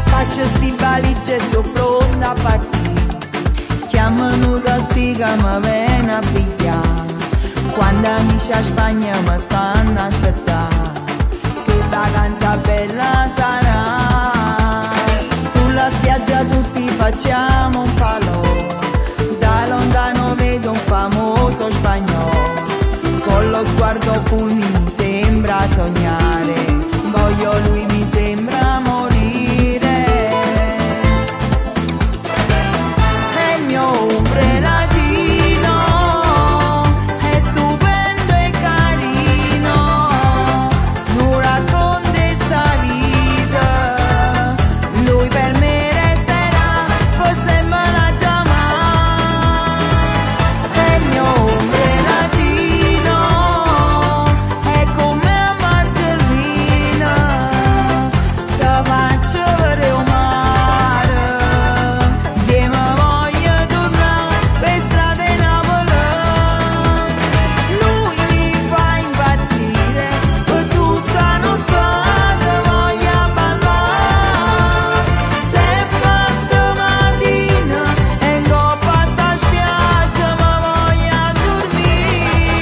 Faccio sti valigie, sono pronta a partire. Chiamano da sì che mi viene a pigliare. Quando amici a Spagna mi stanno a aspettare, che vacanza bella sarà. Sulla spiaggia tutti facciamo un falò, da lontano vedo un famoso spagnolo, con lo sguardo fulmine mi sembra sognare, voglio lui mi sembra morire. È il mio umbrelatino, è stupendo e carino, non racconta sta vita, lui per me resterà, forse me la chiamare. È il mio umbrelatino, è come a Marcellina, ti faccio vedere un mare, insieme voglio tornare per strade napoletane. Lui mi fa impazzire, per tutta nottata voglio ballare. Se è fatta mattina e in coppa sta spiaggia ma voglio dormire.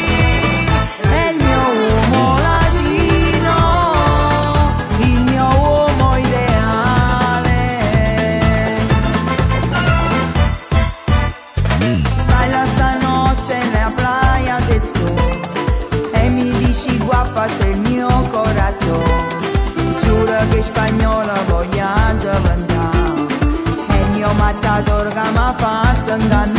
È il mio uomo latino, il mio uomo ideale. Baila stanotte nella playa del sole e mi dici guapa sei il mio corazon. Giuro che spagnola voglio diventare, è il mio matador che mi ha fatto ingannare.